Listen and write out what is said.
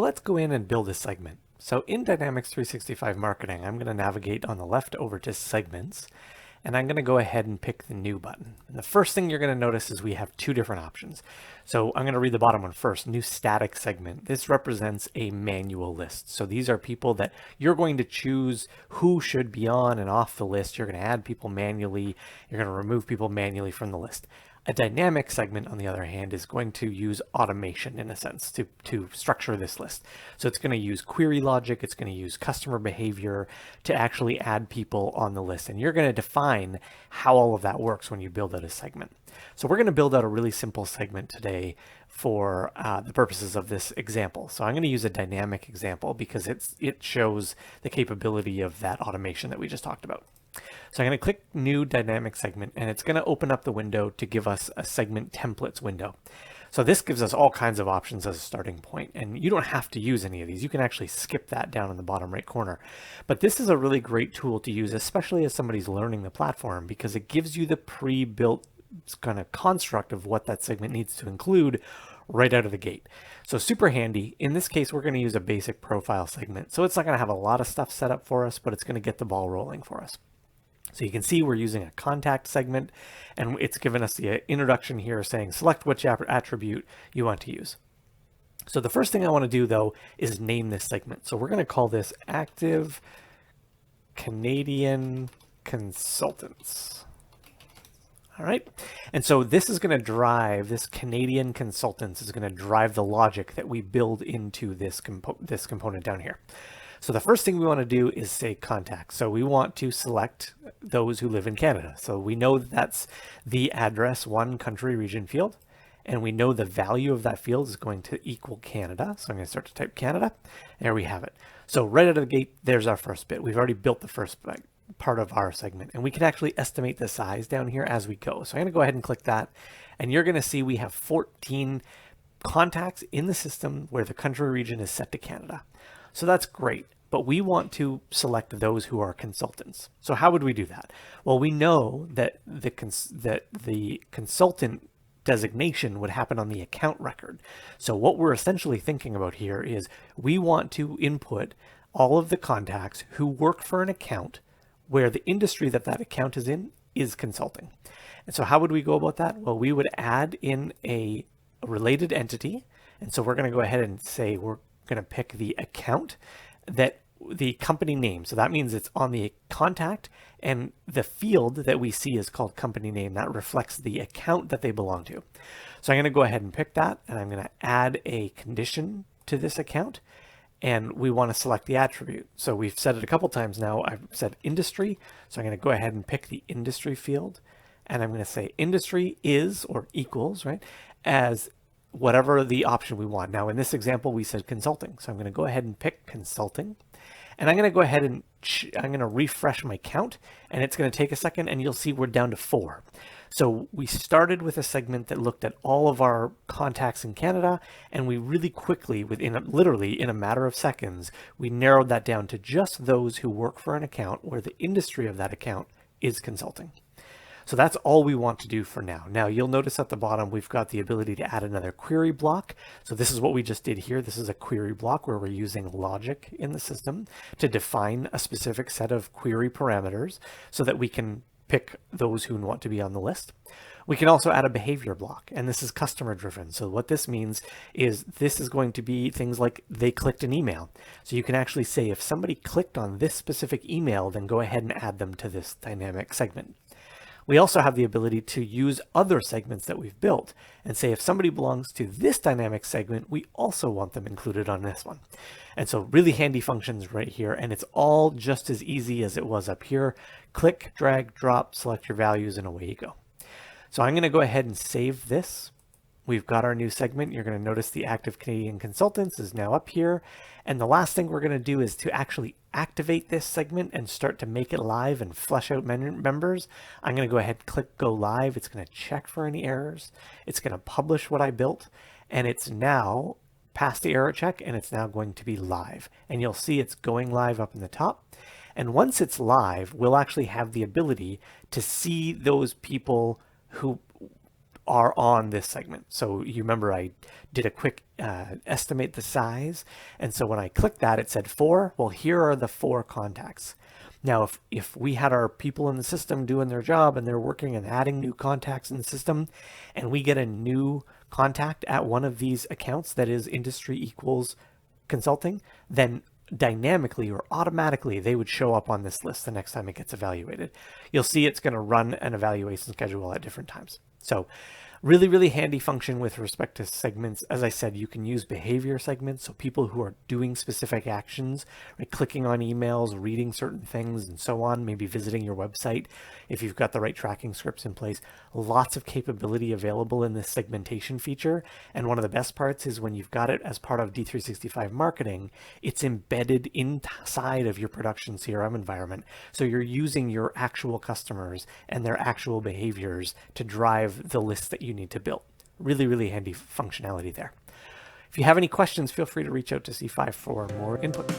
let's go in and build a segment. So in Dynamics 365 Marketing, I'm going to navigate on the left over to Segments, and I'm going to go ahead and pick the New button. And the first thing you're going to notice is we have two different options. So I'm going to read the bottom one first, New Static Segment. This represents a manual list. So these are people that you're going to choose who should be on and off the list. You're going to add people manually. You're going to remove people manually from the list. A dynamic segment, on the other hand, is going to use automation in a sense to structure this list. So it's going to use query logic, it's going to use customer behavior to actually add people on the list. And you're going to define how all of that works when you build out a segment. So we're going to build out a really simple segment today for the purposes of this example. So I'm going to use a dynamic example because it shows the capability of that automation that we just talked about. So I'm going to click New Dynamic Segment, and it's going to open up the window to give us a Segment Templates window. So this gives us all kinds of options as a starting point, and you don't have to use any of these. You can actually skip that down in the bottom right corner. But this is a really great tool to use, especially as somebody's learning the platform, because it gives you the pre-built kind of construct of what that segment needs to include right out of the gate. So super handy. In this case, we're going to use a basic profile segment. So it's not going to have a lot of stuff set up for us, but it's going to get the ball rolling for us. So you can see we're using a contact segment, and it's given us the introduction here saying select which attribute you want to use. So the first thing I want to do though is name this segment. So we're going to call this Active Canadian Consultants. All right. And so this is going to drive, this Canadian Consultants is going to drive the logic that we build into this component down here. So the first thing we want to do is say contact. So we want to select those who live in Canada. So we know that's the address, one country region field, and we know the value of that field is going to equal Canada. So I'm going to start to type Canada. There we have it. So right out of the gate, there's our first bit. We've already built the first part of our segment, and we can actually estimate the size down here as we go. So I'm going to go ahead and click that, and you're going to see we have 14 contacts in the system where the country region is set to Canada. So that's great, but we want to select those who are consultants. So how would we do that? Well, we know that the consultant designation would happen on the account record. So what we're essentially thinking about here is we want to input all of the contacts who work for an account where the industry that that account is in is consulting. And so how would we go about that? Well, we would add in a related entity. And so we're going to go ahead and say we're going to pick the account that the company name. So that means it's on the contact, and the field that we see is called company name. That reflects the account that they belong to. So I'm going to go ahead and pick that, and I'm going to add a condition to this account, and we want to select the attribute. So we've said it a couple times now. I've said industry. So I'm going to go ahead and pick the industry field, and I'm going to say industry is or equals, right, as whatever the option we want. Now in this example, we said consulting. So I'm going to go ahead and pick consulting, and I'm going to go ahead and I'm going to refresh my count, and it's going to take a second, and you'll see we're down to 4. So we started with a segment that looked at all of our contacts in Canada, and we really quickly, literally in a matter of seconds, we narrowed that down to just those who work for an account where the industry of that account is consulting. So that's all we want to do for now. Now you'll notice at the bottom, we've got the ability to add another query block. So this is what we just did here. This is a query block where we're using logic in the system to define a specific set of query parameters so that we can pick those who want to be on the list. We can also add a behavior block, and this is customer driven. So what this means is this is going to be things like they clicked an email. So you can actually say if somebody clicked on this specific email, then go ahead and add them to this dynamic segment. We also have the ability to use other segments that we've built and say if somebody belongs to this dynamic segment, we also want them included on this one. And so really handy functions right here, and it's all just as easy as it was up here. Click, drag, drop, select your values, and away you go. So I'm going to go ahead and save this. We've got our new segment. You're going to notice the Active Canadian Consultants is now up here. And the last thing we're going to do is to actually activate this segment and start to make it live and flesh out members. I'm going to go ahead and click Go Live. It's going to check for any errors. It's going to publish what I built, and it's now past the error check, and it's now going to be live. And you'll see it's going live up in the top. And once it's live, we'll actually have the ability to see those people who are on this segment. So you remember I did a quick estimate the size. And so when I clicked that, it said 4. Well, here are the 4 contacts. Now, if we had our people in the system doing their job and they're working and adding new contacts in the system, and we get a new contact at one of these accounts that is industry equals consulting, then dynamically or automatically they would show up on this list the next time it gets evaluated. You'll see it's going to run an evaluation schedule at different times. So really, really handy function with respect to segments. As I said, you can use behavior segments, so people who are doing specific actions, right, clicking on emails, reading certain things, and so on, maybe visiting your website. If you've got the right tracking scripts in place, lots of capability available in this segmentation feature. And one of the best parts is when you've got it as part of D365 Marketing, it's embedded inside of your production CRM environment. So you're using your actual customers and their actual behaviors to drive the list that you need to build. Really, really handy functionality there. If you have any questions, feel free to reach out to C5 for more input.